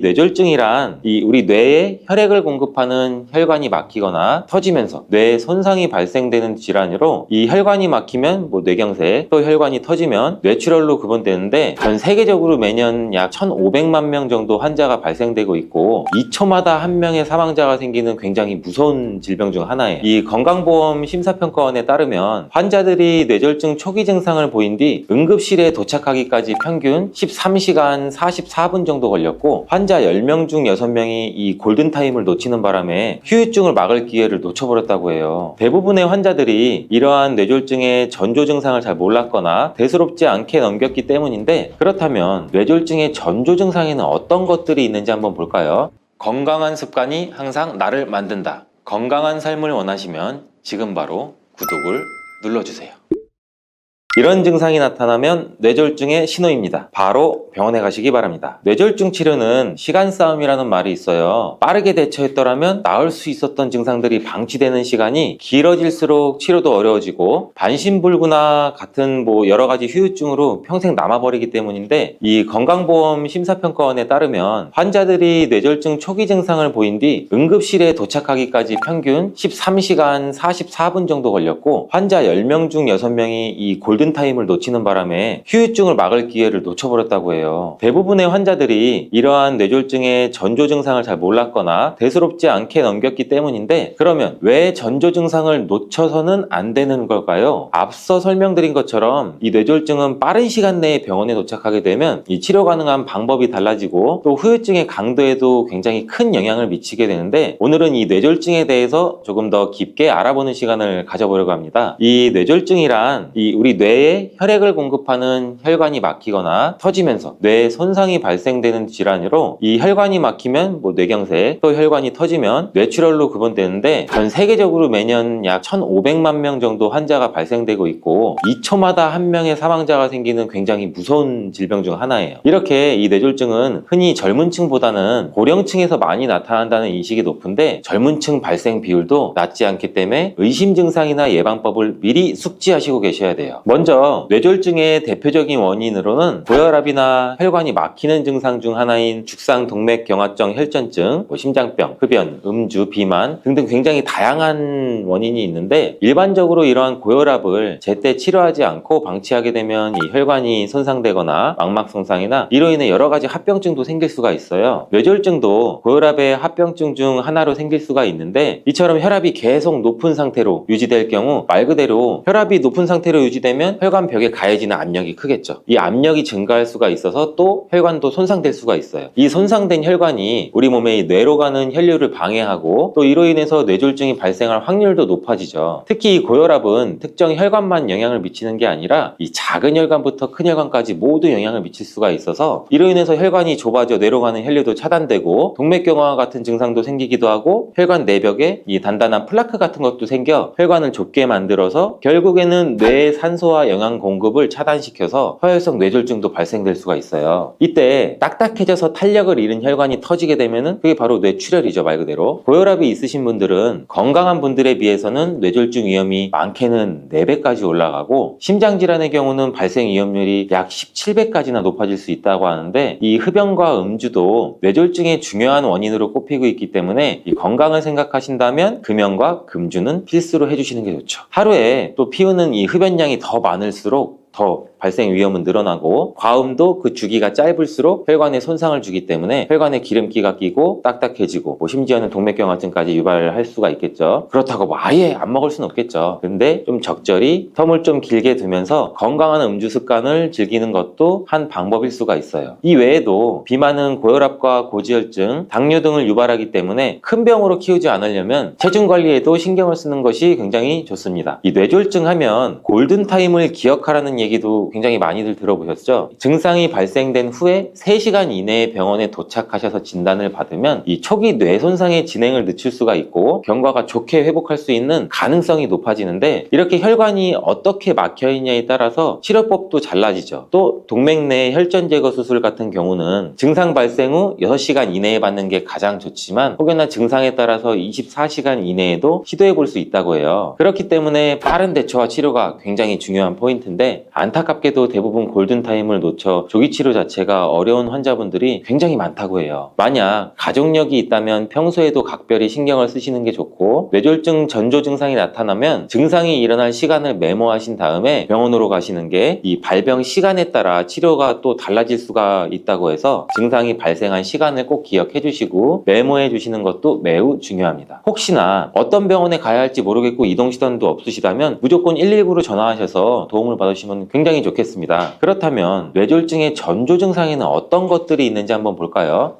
뇌졸중이란 우리 뇌에 혈액을 공급하는 혈관이 막히거나 터지면서 뇌에 손상이 발생되는 질환으로, 이 혈관이 막히면 뇌경색, 또 혈관이 터지면 뇌출혈로 구분되는데, 전 세계적으로 매년 약 1,500만 명 정도 환자가 발생되고 있고 2초마다 한 명의 사망자가 생기는 굉장히 무서운 질병 중 하나예요. 이 건강보험 심사평가원에 따르면 환자들이 뇌졸중 초기 증상을 보인 뒤 응급실에 도착하기까지 평균 13시간 44분 정도 걸렸고, 환자 10명 중 6명이 이 골든타임을 놓치는 바람에 후유증을 막을 기회를 놓쳐버렸다고 해요. 대부분의 환자들이 이러한 뇌졸중의 전조 증상을 잘 몰랐거나 대수롭지 않게 넘겼기 때문인데, 그렇다면 뇌졸중의 전조 증상에는 어떤 것들이 있는지 한번 볼까요? 건강한 습관이 항상 나를 만든다. 건강한 삶을 원하시면 지금 바로 구독을 눌러주세요. 이런 증상이 나타나면 뇌졸중의 신호입니다. 바로 병원에 가시기 바랍니다. 뇌졸중 치료는 시간 싸움이라는 말이 있어요. 빠르게 대처했더라면 나을 수 있었던 증상들이 방치되는 시간이 길어질수록 치료도 어려워지고 반신불구나 같은 여러 가지 후유증으로 평생 남아버리기 때문인데, 이 건강보험 심사평가원에 따르면 환자들이 뇌졸중 초기 증상을 보인 뒤 응급실에 도착하기까지 평균 13시간 44분 정도 걸렸고, 환자 10명 중 6명이 이 골든타임을 놓치는 바람에 후유증을 막을 기회를 놓쳐버렸다고 해요. 대부분의 환자들이 이러한 뇌졸중의 전조 증상을 잘 몰랐거나 대수롭지 않게 넘겼기 때문인데, 그러면 왜 전조 증상을 놓쳐서는 안 되는 걸까요? 앞서 설명드린 것처럼 이 뇌졸중은 빠른 시간 내에 병원에 도착하게 되면 이 치료 가능한 방법이 달라지고 또 후유증의 강도에도 굉장히 큰 영향을 미치게 되는데, 오늘은 이 뇌졸중에 대해서 조금 더 깊게 알아보는 시간을 가져보려고 합니다. 이 뇌졸중이란 우리 뇌에 혈액을 공급하는 혈관이 막히거나 터지면서 뇌에 손상이 발생되는 질환으로, 이 혈관이 막히면 뇌경색, 또 혈관이 터지면 뇌출혈로 구분되는데, 전 세계적으로 매년 약 1,500만 명 정도 환자가 발생되고 있고 2초마다 한 명의 사망자가 생기는 굉장히 무서운 질병 중 하나예요. 이렇게 이 뇌졸중은 흔히 젊은 층보다는 고령층에서 많이 나타난다는 인식이 높은데, 젊은 층 발생 비율도 낮지 않기 때문에 의심 증상이나 예방법을 미리 숙지하시고 계셔야 돼요. 먼저 뇌졸중의 대표적인 원인으로는 고혈압이나 혈관이 막히는 증상 중 하나인 죽상동맥경화증 혈전증, 심장병, 흡연, 음주, 비만 등등 굉장히 다양한 원인이 있는데, 일반적으로 이러한 고혈압을 제때 치료하지 않고 방치하게 되면 이 혈관이 손상되거나 망막 손상이나 이로 인해 여러 가지 합병증도 생길 수가 있어요. 뇌졸중도 고혈압의 합병증 중 하나로 생길 수가 있는데, 이처럼 혈압이 계속 높은 상태로 유지될 경우 말 그대로 혈압이 높은 상태로 유지되면 혈관벽에 가해지는 압력이 크겠죠. 이 압력이 증가할 수가 있어서 또 혈관도 손상될 수가 있어요. 이 손상된 혈관이 우리 몸의 뇌로 가는 혈류를 방해하고 또 이로 인해서 뇌졸중이 발생할 확률도 높아지죠. 특히 이 고혈압은 특정 혈관만 영향을 미치는 게 아니라 이 작은 혈관부터 큰 혈관까지 모두 영향을 미칠 수가 있어서, 이로 인해서 혈관이 좁아져 뇌로 가는 혈류도 차단되고 동맥경화 같은 증상도 생기기도 하고, 혈관 내벽에 이 단단한 플라크 같은 것도 생겨 혈관을 좁게 만들어서 결국에는 뇌의 산소와 영양 공급을 차단시켜서 허혈성 뇌졸중도 발생될 수가 있어요. 이때 딱딱해져서 탄력을 잃은 혈관이 터지게 되면은 그게 바로 뇌출혈이죠, 말 그대로. 고혈압이 있으신 분들은 건강한 분들에 비해서는 뇌졸중 위험이 많게는 4배까지 올라가고, 심장질환의 경우는 발생 위험률이 약 17배까지나 높아질 수 있다고 하는데, 이 흡연과 음주도 뇌졸중의 중요한 원인으로 꼽히고 있기 때문에 이 건강을 생각하신다면 금연과 금주는 필수로 해주시는 게 좋죠. 하루에 또 피우는 이 흡연량이 더 많을수록 더 발생 위험은 늘어나고, 과음도 그 주기가 짧을수록 혈관에 손상을 주기 때문에 혈관에 기름기가 끼고 딱딱해지고 심지어는 동맥경화증까지 유발할 수가 있겠죠. 그렇다고 아예 안 먹을 수는 없겠죠. 근데 좀 적절히 텀을 좀 길게 두면서 건강한 음주 습관을 즐기는 것도 한 방법일 수가 있어요. 이 외에도 비만은 고혈압과 고지혈증, 당뇨 등을 유발하기 때문에 큰 병으로 키우지 않으려면 체중 관리에도 신경을 쓰는 것이 굉장히 좋습니다. 이 뇌졸중 하면 골든타임을 기억하라는 얘기도 굉장히 많이들 들어보셨죠? 증상이 발생된 후에 3시간 이내에 병원에 도착하셔서 진단을 받으면 이 초기 뇌 손상의 진행을 늦출 수가 있고 경과가 좋게 회복할 수 있는 가능성이 높아지는데, 이렇게 혈관이 어떻게 막혀 있냐에 따라서 치료법도 달라지죠. 또 동맥 내 혈전 제거 수술 같은 경우는 증상 발생 후 6시간 이내에 받는 게 가장 좋지만, 혹여나 증상에 따라서 24시간 이내에도 시도해 볼 수 있다고 해요. 그렇기 때문에 빠른 대처와 치료가 굉장히 중요한 포인트인데, 안타깝게도 안타깝게도 대부분 골든타임을 놓쳐 조기치료 자체가 어려운 환자분들이 굉장히 많다고 해요. 만약 가족력이 있다면 평소에도 각별히 신경을 쓰시는 게 좋고, 뇌졸중 전조 증상이 나타나면 증상이 일어날 시간을 메모하신 다음에 병원으로 가시는 게 이 발병 시간에 따라 치료가 또 달라질 수가 있다고 해서 증상이 발생한 시간을 꼭 기억해 주시고 메모해 주시는 것도 매우 중요합니다. 혹시나 어떤 병원에 가야 할지 모르겠고 이동 수단도 없으시다면 무조건 119로 전화하셔서 도움을 받으시면 굉장히 좋겠습니다. 그렇다면 뇌졸중의 전조 증상에는 어떤 것들이 있는지 한번 볼까요?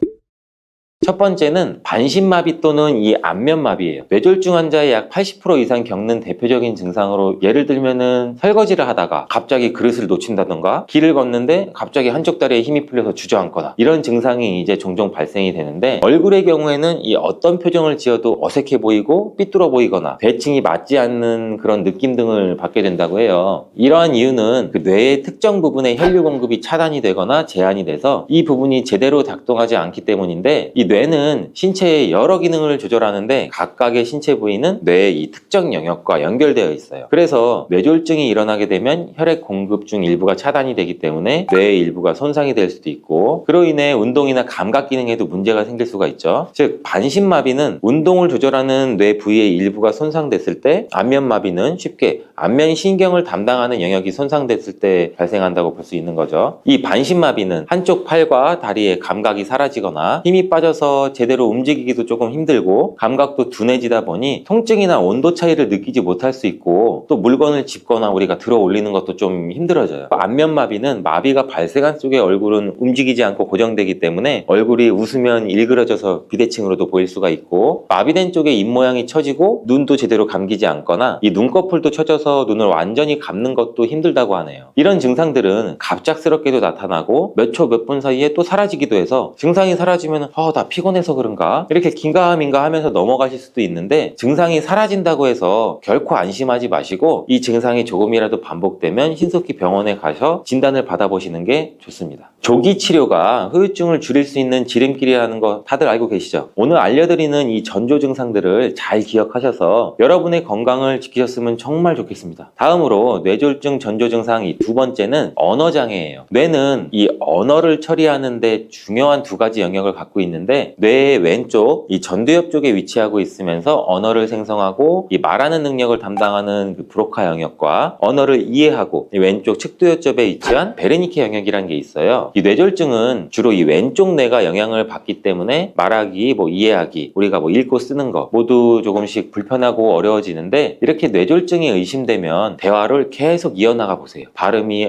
첫 번째는 반신마비 또는 이 안면마비예요. 뇌졸중 환자의 약 80% 이상 겪는 대표적인 증상으로, 예를 들면은 설거지를 하다가 갑자기 그릇을 놓친다던가, 길을 걷는데 갑자기 한쪽 다리에 힘이 풀려서 주저앉거나, 이런 증상이 이제 종종 발생이 되는데, 얼굴의 경우에는 이 어떤 표정을 지어도 어색해 보이고 삐뚤어 보이거나 대칭이 맞지 않는 그런 느낌 등을 받게 된다고 해요. 이러한 이유는 그 뇌의 특정 부분의 혈류 공급이 차단이 되거나 제한이 돼서 이 부분이 제대로 작동하지 않기 때문인데, 이 뇌는 신체의 여러 기능을 조절하는데 각각의 신체 부위는 뇌의 이 특정 영역과 연결되어 있어요. 그래서 뇌졸중이 일어나게 되면 혈액 공급 중 일부가 차단이 되기 때문에 뇌의 일부가 손상이 될 수도 있고, 그로 인해 운동이나 감각 기능에도 문제가 생길 수가 있죠. 즉 반신마비는 운동을 조절하는 뇌 부위의 일부가 손상됐을 때, 안면마비는 쉽게 안면 신경을 담당하는 영역이 손상됐을 때 발생한다고 볼 수 있는 거죠. 이 반신마비는 한쪽 팔과 다리의 감각이 사라지거나 힘이 빠져서 제대로 움직이기도 조금 힘들고 감각도 둔해지다 보니 통증이나 온도 차이를 느끼지 못할 수 있고, 또 물건을 짚거나 우리가 들어 올리는 것도 좀 힘들어져요. 안면마비는 마비가 발생한 쪽의 얼굴은 움직이지 않고 고정되기 때문에 얼굴이 웃으면 일그러져서 비대칭으로도 보일 수가 있고, 마비된 쪽의 입모양이 처지고 눈도 제대로 감기지 않거나 이 눈꺼풀도 처져서 눈을 완전히 감는 것도 힘들다고 하네요. 이런 증상들은 갑작스럽게도 나타나고 몇 초 몇 분 사이에 또 사라지기도 해서, 증상이 사라지면 나 피곤해서 그런가? 이렇게 긴가민가 하면서 넘어가실 수도 있는데, 증상이 사라진다고 해서 결코 안심하지 마시고 이 증상이 조금이라도 반복되면 신속히 병원에 가서 진단을 받아보시는 게 좋습니다. 조기 치료가 후유증을 줄일 수 있는 지름길이라는 거 다들 알고 계시죠? 오늘 알려드리는 이 전조 증상들을 잘 기억하셔서 여러분의 건강을 지키셨으면 정말 좋겠습니다. 다음으로 뇌졸중 전조 증상 이 두 번째는 언어장애예요. 뇌는 이 언어를 처리하는데 중요한 두 가지 영역을 갖고 있는데, 뇌의 왼쪽 이 전두엽 쪽에 위치하고 있으면서 언어를 생성하고 이 말하는 능력을 담당하는 그 브로카 영역과 언어를 이해하고 이 왼쪽 측두엽 쪽에 위치한 베르니케 영역이라는 게 있어요. 이 뇌졸중은 주로 이 왼쪽 뇌가 영향을 받기 때문에 말하기, 이해하기, 우리가 읽고 쓰는 거 모두 조금씩 불편하고 어려워지는데, 이렇게 뇌졸중이 의심되면 대화를 계속 이어나가 보세요. 발음이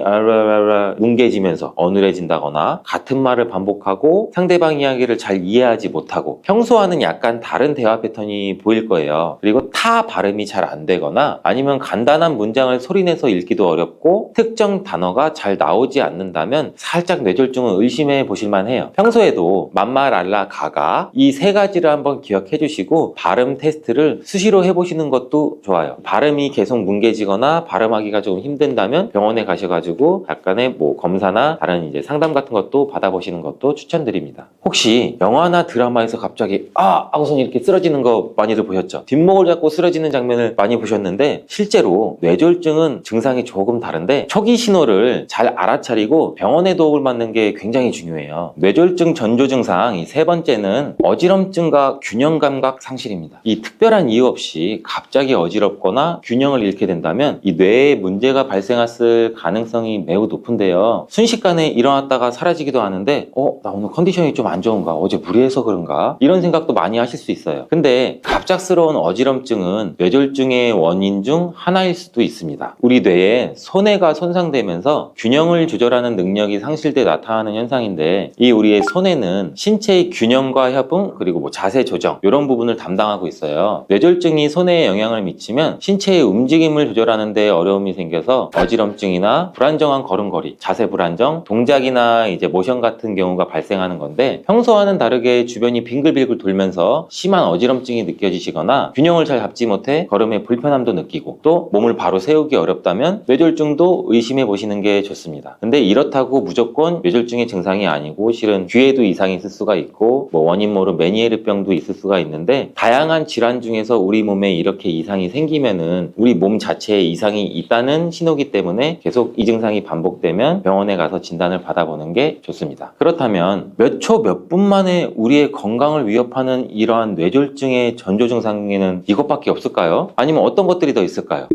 뭉개지면서 어눌해진다거나 같은 말을 반복하고 상대방 이야기를 잘 이해하지 못하고 평소와는 약간 다른 대화 패턴이 보일 거예요. 그리고 타 발음이 잘 안 되거나, 아니면 간단한 문장을 소리내서 읽기도 어렵고 특정 단어가 잘 나오지 않는다면 살짝 뇌졸중을 의심해 보실만 해요. 평소에도 맘마, 랄라, 가가 이 세 가지를 한번 기억해 주시고 발음 테스트를 수시로 해보시는 것도 좋아요. 발음이 계속 뭉개지거나 발음하기가 좀 힘든다면 병원에 가셔가지고 약간의 검사나 다른 이제 상담 같은 것도 받아보시는 것도 추천드립니다. 혹시 영화나 드라마에서 갑자기 하고서 이렇게 쓰러지는 거 많이들 보셨죠? 뒷목을 잡고 쓰러지는 장면을 많이 보셨는데, 실제로 뇌졸중은 증상이 조금 다른데 초기 신호를 잘 알아차리고 병원에 도움을 받는 게 굉장히 중요해요. 뇌졸중 전조 증상 이 세 번째는 어지럼증과 균형 감각 상실입니다. 이 특별한 이유 없이 갑자기 어지럽거나 균형을 잃게 된다면 이 뇌에 문제가 발생했을 가능성이 매우 높은데요. 순식간에 일어났다가 사라지기도 하는데 나 오늘 컨디션이 좀 안 좋은가? 어제 무리해서 그런가? 이런 생각도 많이 하실 수 있어요. 근데 갑작스러운 어지럼증은 뇌졸중의 원인 중 하나일 수도 있습니다. 우리 뇌에 손해가 손상되면서 균형을 조절하는 능력이 상실돼 나타나는 현상인데, 이 우리의 손해는 신체의 균형과 협응, 그리고 자세 조정 이런 부분을 담당하고 있어요. 뇌졸중이 손해에 영향을 미치면 신체의 움직임을 조절하는 데 어려움이 생겨서 어지럼증이나 불안정한 걸음걸이, 자세 불안정, 동작이나 이제 모션 같은 경우가 발생하는 건데, 있는데 평소와는 다르게 주변이 빙글빙글 돌면서 심한 어지럼증이 느껴지시거나 균형을 잘 잡지 못해 걸음에 불편함도 느끼고 또 몸을 바로 세우기 어렵다면 뇌졸중도 의심해 보시는 게 좋습니다. 근데 이렇다고 무조건 뇌졸중의 증상이 아니고 실은 귀에도 이상이 있을 수가 있고 원인 모를 메니에르병도 있을 수가 있는데 다양한 질환 중에서 우리 몸에 이렇게 이상이 생기면은 우리 몸 자체에 이상이 있다는 신호기 때문에 계속 이 증상이 반복되면 병원에 가서 진단을 받아보는 게 좋습니다. 그렇다면 몇 초 몇 분 만에 우리의 건강을 위협하는 이러한 뇌졸중의 전조 증상에는 이것밖에 없을까요? 아니면 어떤 것들이 더 있을까요?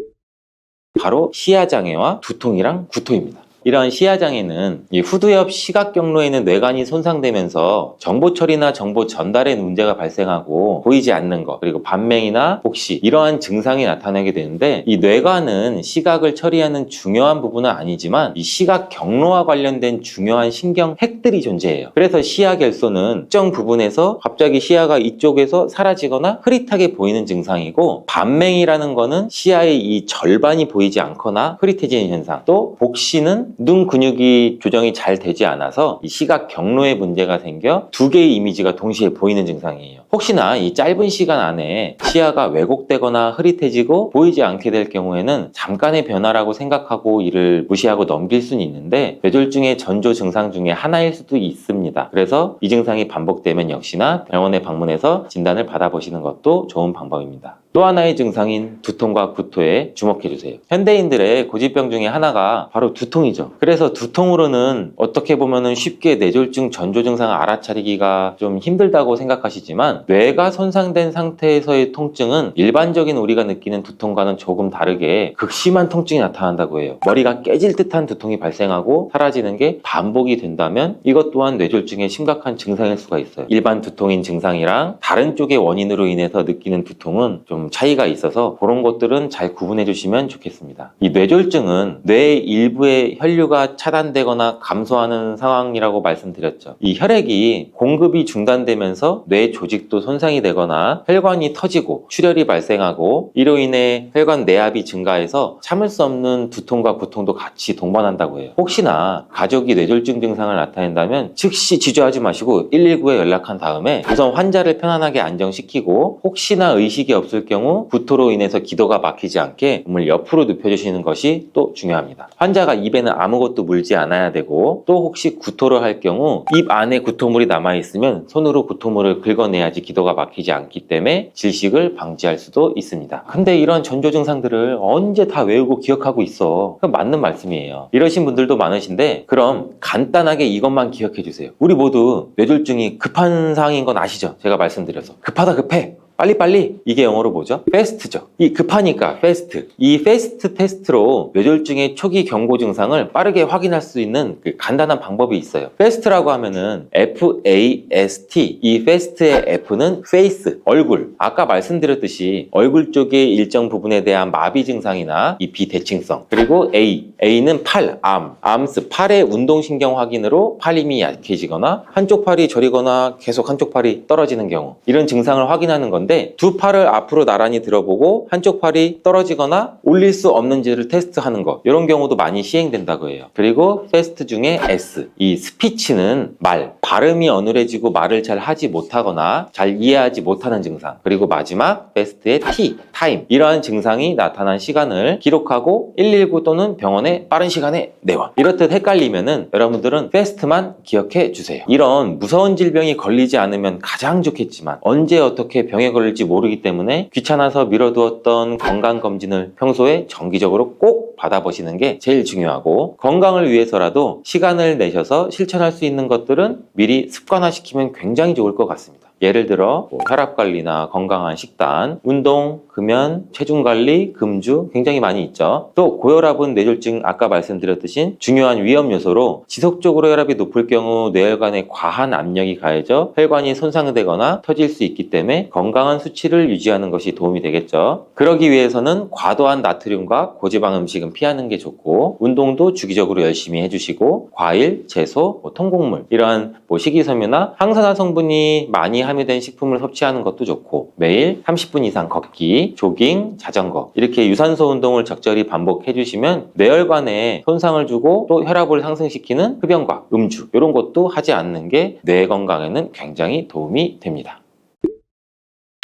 바로 시야장애와 두통이랑 구토입니다. 이러한 시야장애는 이 후두 옆 시각 경로에 있는 뇌관이 손상되면서 정보 처리나 정보 전달에 문제가 발생하고 보이지 않는 것, 그리고 반맹이나 복시 이러한 증상이 나타나게 되는데 이 뇌관은 시각을 처리하는 중요한 부분은 아니지만 이 시각 경로와 관련된 중요한 신경 핵들이 존재해요. 그래서 시야 결손은 특정 부분에서 갑자기 시야가 이쪽에서 사라지거나 흐릿하게 보이는 증상이고, 반맹이라는 거는 시야의 이 절반이 보이지 않거나 흐릿해지는 현상, 또 복시는 눈 근육이 조정이 잘 되지 않아서 이 시각 경로에 문제가 생겨 두 개의 이미지가 동시에 보이는 증상이에요. 혹시나 이 짧은 시간 안에 시야가 왜곡되거나 흐릿해지고 보이지 않게 될 경우에는 잠깐의 변화라고 생각하고 이를 무시하고 넘길 수는 있는데 뇌졸중의 전조 증상 중에 하나일 수도 있습니다. 그래서 이 증상이 반복되면 역시나 병원에 방문해서 진단을 받아보시는 것도 좋은 방법입니다. 또 하나의 증상인 두통과 구토에 주목해주세요. 현대인들의 고질병 중에 하나가 바로 두통이죠. 그래서 두통으로는 어떻게 보면 쉽게 뇌졸중 전조 증상을 알아차리기가 좀 힘들다고 생각하시지만, 뇌가 손상된 상태에서의 통증은 일반적인 우리가 느끼는 두통과는 조금 다르게 극심한 통증이 나타난다고 해요. 머리가 깨질 듯한 두통이 발생하고 사라지는 게 반복이 된다면 이것 또한 뇌졸중의 심각한 증상일 수가 있어요. 일반 두통인 증상이랑 다른 쪽의 원인으로 인해서 느끼는 두통은 좀 차이가 있어서 그런 것들은 잘 구분해 주시면 좋겠습니다. 이 뇌졸중은 뇌의 일부의 혈류가 차단되거나 감소하는 상황이라고 말씀드렸죠. 이 혈액이 공급이 중단되면서 뇌 조직도 손상이 되거나 혈관이 터지고 출혈이 발생하고 이로 인해 혈관 내압이 증가해서 참을 수 없는 두통과 구통도 같이 동반한다고 해요. 혹시나 가족이 뇌졸중 증상을 나타낸다면 즉시 지조하지 마시고 119에 연락한 다음에 우선 환자를 편안하게 안정시키고, 혹시나 의식이 없을 경우 구토로 인해서 기도가 막히지 않게 몸을 옆으로 눕혀주시는 것이 또 중요합니다. 환자가 입에는 아무것도 물지 않아야 되고, 또 혹시 구토를 할 경우 입 안에 구토물이 남아있으면 손으로 구토물을 긁어내야지 기도가 막히지 않기 때문에 질식을 방지할 수도 있습니다. 근데 이런 전조 증상들을 언제 다 외우고 기억하고 있어? 그건 맞는 말씀이에요. 이러신 분들도 많으신데, 그럼 간단하게 이것만 기억해 주세요. 우리 모두 뇌졸중이 급한 상황인 건 아시죠? 제가 말씀드려서 급하다 급해 빨리빨리, 이게 영어로 뭐죠? 패스트죠. 이 급하니까 패스트. 이 패스트 테스트로 뇌졸중의 초기 경고 증상을 빠르게 확인할 수 있는 그 간단한 방법이 있어요. 패스트라고 하면은 FAST. 이 패스트의 F는 face, 얼굴. 아까 말씀드렸듯이 얼굴 쪽의 일정 부분에 대한 마비 증상이나 이 비대칭성. 그리고 A는 팔, arms. 팔의 운동신경 확인으로 팔 힘이 약해지거나 한쪽 팔이 저리거나 계속 한쪽 팔이 떨어지는 경우, 이런 증상을 확인하는 건데, 두 팔을 앞으로 나란히 들어보고 한쪽 팔이 떨어지거나 올릴 수 없는지를 테스트하는 것, 이런 경우도 많이 시행된다고 해요. 그리고 패스트 중에 S, 이 스피치는 말, 발음이 어눌해지고 말을 잘 하지 못하거나 잘 이해하지 못하는 증상. 그리고 마지막 패스트의 T, 타임, 이러한 증상이 나타난 시간을 기록하고 119 또는 병원에 빠른 시간에 내원. 이렇듯 헷갈리면은 여러분들은 패스트만 기억해 주세요. 이런 무서운 질병이 걸리지 않으면 가장 좋겠지만 언제 어떻게 병에 걸릴지 모르기 때문에 귀찮아서 미뤄두었던 건강검진을 평소에 정기적으로 꼭 받아보시는 게 제일 중요하고, 건강을 위해서라도 시간을 내셔서 실천할 수 있는 것들은 미리 습관화시키면 굉장히 좋을 것 같습니다. 예를 들어 혈압관리나 건강한 식단, 운동, 금연, 체중관리, 금주 굉장히 많이 있죠. 또 고혈압은 뇌졸중 아까 말씀드렸듯이 중요한 위험 요소로 지속적으로 혈압이 높을 경우 뇌혈관에 과한 압력이 가해져 혈관이 손상되거나 터질 수 있기 때문에 건강한 수치를 유지하는 것이 도움이 되겠죠. 그러기 위해서는 과도한 나트륨과 고지방 음식은 피하는 게 좋고, 운동도 주기적으로 열심히 해주시고, 과일, 채소, 통곡물, 이러한 식이섬유나 항산화 성분이 많이 함유된 식품을 섭취하는 것도 좋고, 매일 30분 이상 걷기, 조깅, 자전거 이렇게 유산소 운동을 적절히 반복해 주시면 뇌혈관에 손상을 주고 또 혈압을 상승시키는 흡연과 음주 이런 것도 하지 않는 게 뇌 건강에는 굉장히 도움이 됩니다.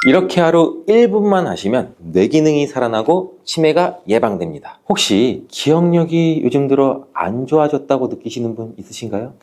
이렇게 하루 1분만 하시면 뇌 기능이 살아나고 치매가 예방됩니다. 혹시 기억력이 요즘 들어 안 좋아졌다고 느끼시는 분 있으신가요?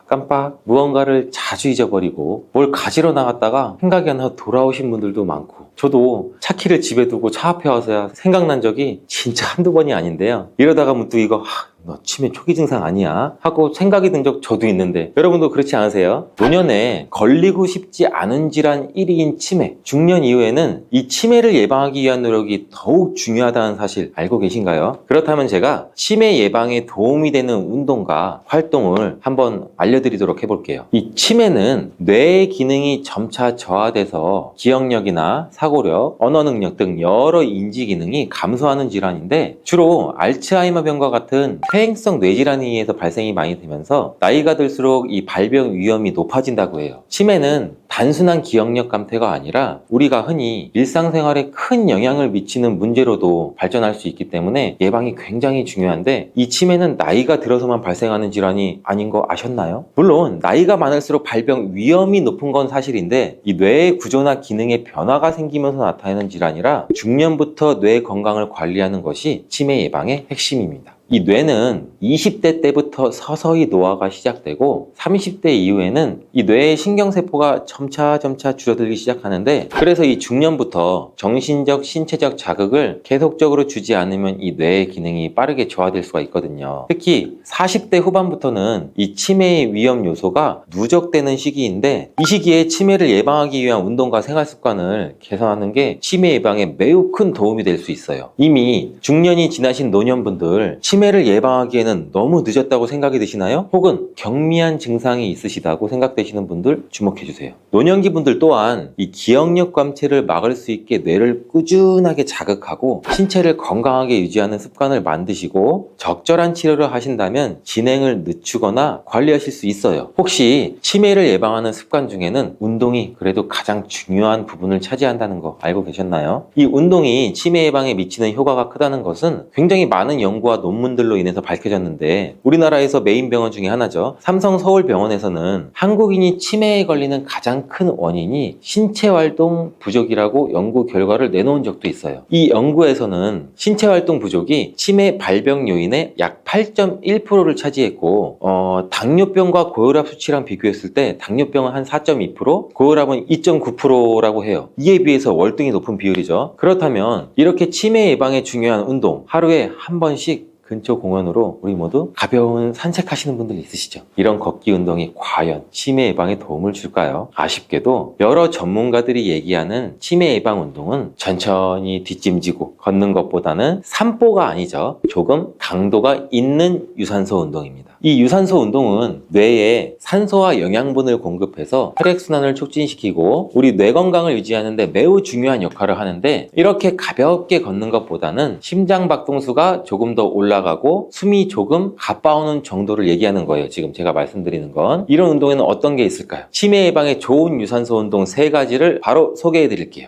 깜빡 무언가를 자주 잊어버리고 뭘 가지러 나갔다가 생각이 안 나서 돌아오신 분들도 많고, 저도 차 키를 집에 두고 차 앞에 와서야 생각난 적이 진짜 한두 번이 아닌데요. 이러다가 문득 이거 너 치매 초기 증상 아니야? 하고 생각이 든 적 저도 있는데, 여러분도 그렇지 않으세요? 노년에 걸리고 싶지 않은 질환 1위인 치매, 중년 이후에는 이 치매를 예방하기 위한 노력이 더욱 중요하다는 사실 알고 계신가요? 그렇다면 제가 치매 예방에 도움이 되는 운동과 활동을 한번 알려드리도록 해볼게요. 이 치매는 뇌의 기능이 점차 저하돼서 기억력이나 사고력, 언어 능력 등 여러 인지 기능이 감소하는 질환인데, 주로 알츠하이머병과 같은 퇴행성 뇌질환에 의해서 발생이 많이 되면서 나이가 들수록 이 발병 위험이 높아진다고 해요. 치매는 단순한 기억력 감퇴가 아니라 우리가 흔히 일상생활에 큰 영향을 미치는 문제로도 발전할 수 있기 때문에 예방이 굉장히 중요한데, 이 치매는 나이가 들어서만 발생하는 질환이 아닌 거 아셨나요? 물론 나이가 많을수록 발병 위험이 높은 건 사실인데, 이 뇌의 구조나 기능에 변화가 생기면서 나타나는 질환이라 중년부터 뇌 건강을 관리하는 것이 치매 예방의 핵심입니다. 이 뇌는 20대 때부터 서서히 노화가 시작되고 30대 이후에는 이 뇌의 신경세포가 점차 줄어들기 시작하는데, 그래서 이 중년부터 정신적, 신체적 자극을 계속적으로 주지 않으면 이 뇌의 기능이 빠르게 저하될 수가 있거든요. 특히 40대 후반부터는 이 치매의 위험 요소가 누적되는 시기인데, 이 시기에 치매를 예방하기 위한 운동과 생활습관을 개선하는 게 치매 예방에 매우 큰 도움이 될 수 있어요. 이미 중년이 지나신 노년분들, 치매를 예방하기에는 너무 늦었다고 생각이 드시나요? 혹은 경미한 증상이 있으시다고 생각되시는 분들 주목해주세요. 노년기 분들 또한 이 기억력 감퇴를 막을 수 있게 뇌를 꾸준하게 자극하고 신체를 건강하게 유지하는 습관을 만드시고 적절한 치료를 하신다면 진행을 늦추거나 관리하실 수 있어요. 혹시 치매를 예방하는 습관 중에는 운동이 그래도 가장 중요한 부분을 차지한다는 거 알고 계셨나요? 이 운동이 치매 예방에 미치는 효과가 크다는 것은 굉장히 많은 연구와 논문들로 인해서 밝혀졌는데, 우리나라에서 메인 병원 중에 하나죠. 삼성서울병원에서는 한국인이 치매에 걸리는 가장 큰 원인이 신체활동 부족이라고 연구 결과를 내놓은 적도 있어요. 이 연구에서는 신체활동 부족이 치매 발병 요인의 약 8.1%를 차지했고, 당뇨병과 고혈압 수치랑 비교했을 때 당뇨병은 한 4.2%, 고혈압은 2.9%라고 해요. 이에 비해서 월등히 높은 비율이죠. 그렇다면 이렇게 치매 예방에 중요한 운동, 하루에 한 번씩 근처 공원으로 우리 모두 가벼운 산책하시는 분들 있으시죠? 이런 걷기 운동이 과연 치매 예방에 도움을 줄까요? 아쉽게도 여러 전문가들이 얘기하는 치매 예방 운동은 천천히 뒷짐지고 걷는 것보다는 산보가 아니죠. 조금 강도가 있는 유산소 운동입니다. 이 유산소 운동은 뇌에 산소와 영양분을 공급해서 혈액순환을 촉진시키고 우리 뇌 건강을 유지하는 데 매우 중요한 역할을 하는데, 이렇게 가볍게 걷는 것보다는 심장 박동수가 조금 더 올라가고 숨이 조금 가빠오는 정도를 얘기하는 거예요. 지금 제가 말씀드리는 건. 이런 운동에는 어떤 게 있을까요? 치매 예방에 좋은 유산소 운동 3가지를 바로 소개해 드릴게요.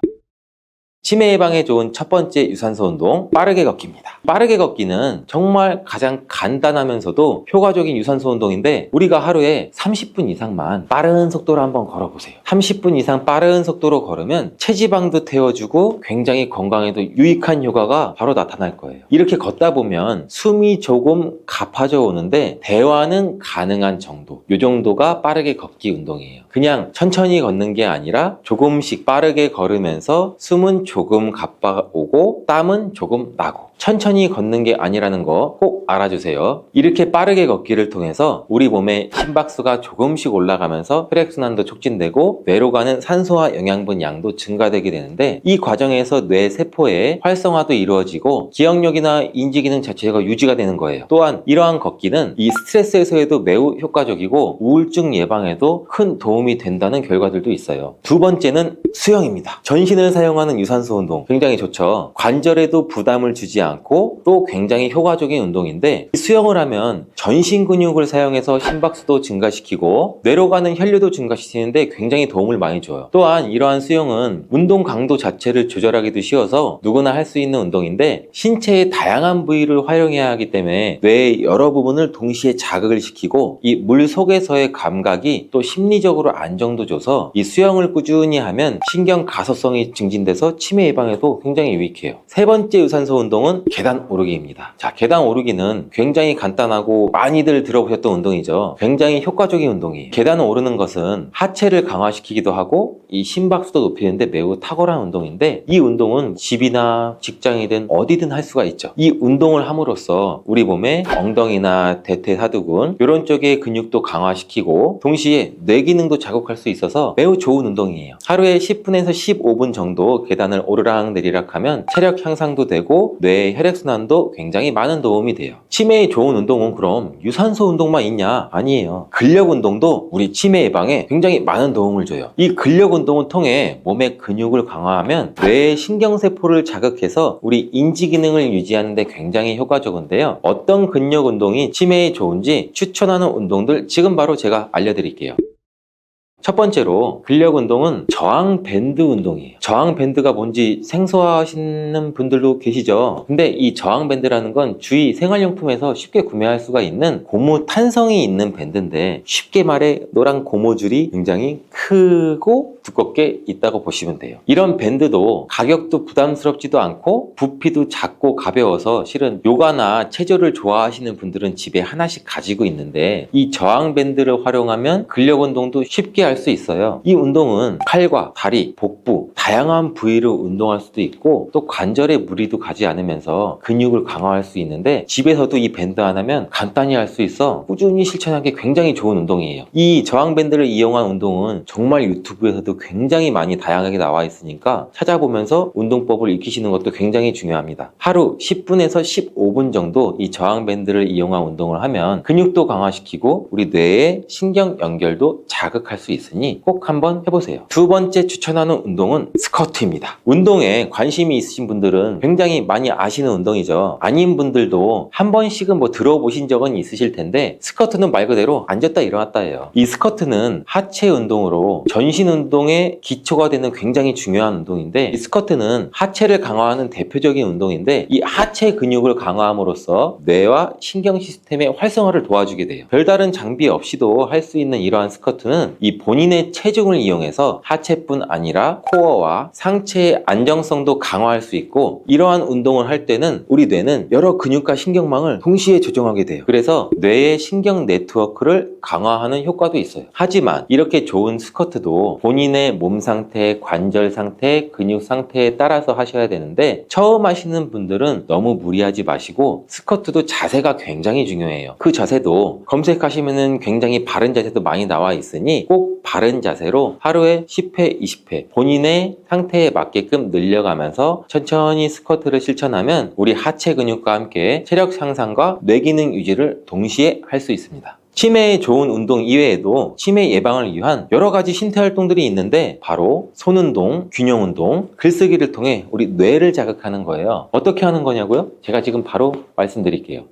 치매 예방에 좋은 첫 번째 유산소 운동, 빠르게 걷기입니다. 빠르게 걷기는 정말 가장 간단하면서도 효과적인 유산소 운동인데, 우리가 하루에 30분 이상만 빠른 속도로 한번 걸어보세요. 30분 이상 빠른 속도로 걸으면 체지방도 태워주고 굉장히 건강에도 유익한 효과가 바로 나타날 거예요. 이렇게 걷다 보면 숨이 조금 가파져 오는데 대화는 가능한 정도, 이 정도가 빠르게 걷기 운동이에요. 그냥 천천히 걷는 게 아니라 조금씩 빠르게 걸으면서 숨은 조금 가빠오고 땀은 조금 나고, 천천히 걷는 게 아니라는 거 꼭 알아주세요. 이렇게 빠르게 걷기를 통해서 우리 몸의 심박수가 조금씩 올라가면서 혈액순환도 촉진되고 뇌로 가는 산소와 영양분 양도 증가되게 되는데, 이 과정에서 뇌 세포의 활성화도 이루어지고 기억력이나 인지기능 자체가 유지가 되는 거예요. 또한 이러한 걷기는 이 스트레스 해소에도 매우 효과적이고 우울증 예방에도 큰 도움이 된다는 결과들도 있어요. 두 번째는 수영입니다. 전신을 사용하는 유산소 운동 굉장히 좋죠. 관절에도 부담을 주지 않고 또 굉장히 효과적인 운동인데, 수영을 하면 전신 근육을 사용해서 심박수도 증가시키고 뇌로 가는 혈류도 증가시키는데 굉장히 도움을 많이 줘요. 또한 이러한 수영은 운동 강도 자체를 조절하기도 쉬워서 누구나 할 수 있는 운동인데, 신체의 다양한 부위를 활용해야 하기 때문에 뇌의 여러 부분을 동시에 자극을 시키고 이 물 속에서의 감각이 또 심리적으로 안정도 줘서 이 수영을 꾸준히 하면 신경 가소성이 증진돼서 치매 예방에도 굉장히 유익해요. 세 번째 유산소 운동은 계단 오르기입니다. 자, 계단 오르기는 굉장히 간단하고 많이들 들어보셨던 운동이죠. 굉장히 효과적인 운동이에요. 계단을 오르는 것은 하체를 강화시키기도 하고 이 심박수도 높이는데 매우 탁월한 운동인데, 이 운동은 집이나 직장이든 어디든 할 수가 있죠. 이 운동을 함으로써 우리 몸의 엉덩이나 대퇴사두근 이런 쪽의 근육도 강화시키고 동시에 뇌 기능도 자극할 수 있어서 매우 좋은 운동이에요. 하루에 10분에서 15분 정도 계단을 오르락 내리락 하면 체력 향상도 되고 뇌의 혈액순환도 굉장히 많은 도움이 돼요. 치매에 좋은 운동은 그럼 유산소 운동만 있냐? 아니에요. 근력 운동도 우리 치매 예방에 굉장히 많은 도움을 줘요. 이 근력 운동을 통해 몸의 근육을 강화하면 뇌의 신경세포를 자극해서 우리 인지 기능을 유지하는 데 굉장히 효과적인데요. 어떤 근력 운동이 치매에 좋은지 추천하는 운동들 지금 바로 제가 알려드릴게요. 첫 번째로 근력 운동은 저항 밴드 운동이에요. 저항 밴드가 뭔지 생소하시는 분들도 계시죠? 근데 이 저항 밴드라는 건 주위 생활용품에서 쉽게 구매할 수가 있는 고무 탄성이 있는 밴드인데, 쉽게 말해 노란 고무줄이 굉장히 크고 두껍게 있다고 보시면 돼요. 이런 밴드도 가격도 부담스럽지도 않고 부피도 작고 가벼워서 실은 요가나 체조를 좋아하시는 분들은 집에 하나씩 가지고 있는데, 이 저항 밴드를 활용하면 근력 운동도 쉽게 할 수 있어요. 이 운동은 팔과 다리, 복부 다양한 부위를 운동할 수도 있고 또 관절에 무리도 가지 않으면서 근육을 강화할 수 있는데, 집에서도 이 밴드 하나면 간단히 할 수 있어 꾸준히 실천하기 굉장히 좋은 운동이에요. 이 저항 밴드를 이용한 운동은 정말 유튜브에서도 굉장히 많이 다양하게 나와 있으니까 찾아보면서 운동법을 익히시는 것도 굉장히 중요합니다. 하루 10분에서 15분 정도 이 저항 밴드를 이용한 운동을 하면 근육도 강화시키고 우리 뇌의 신경 연결도 자극할 수 있으니 꼭 한번 해보세요. 두 번째 추천하는 운동은 스쿼트입니다. 운동에 관심이 있으신 분들은 굉장히 많이 아시는 운동이죠. 아닌 분들도 한 번씩은 들어보신 적은 있으실 텐데, 스쿼트는 말 그대로 앉았다 일어났다예요. 이 스쿼트는 하체 운동으로 전신 운동의 기초가 되는 굉장히 중요한 운동인데, 이 스쿼트는 하체를 강화하는 대표적인 운동인데, 이 하체 근육을 강화함으로써 뇌와 신경 시스템의 활성화를 도와주게 돼요. 별다른 장비 없이도 할 수 있는 이러한 스쿼트는 이 본인의 체중을 이용해서 하체뿐 아니라 코어와 상체의 안정성도 강화할 수 있고, 이러한 운동을 할 때는 우리 뇌는 여러 근육과 신경망을 동시에 조정하게 돼요. 그래서 뇌의 신경 네트워크를 강화하는 효과도 있어요. 하지만 이렇게 좋은 스쿼트도 본인의 몸 상태, 관절 상태, 근육 상태에 따라서 하셔야 되는데, 처음 하시는 분들은 너무 무리하지 마시고 스쿼트도 자세가 굉장히 중요해요. 그 자세도 검색하시면은 굉장히 바른 자세도 많이 나와 있으니 꼭 바른 자세로 하루에 10회, 20회 본인의 상태에 맞게끔 늘려가면서 천천히 스쿼트를 실천하면 우리 하체 근육과 함께 체력 향상과 뇌 기능 유지를 동시에 할 수 있습니다. 치매에 좋은 운동 이외에도 치매 예방을 위한 여러 가지 신체 활동들이 있는데, 바로 손운동, 균형운동, 글쓰기를 통해 우리 뇌를 자극하는 거예요. 어떻게 하는 거냐고요? 제가 지금 바로 말씀드릴게요.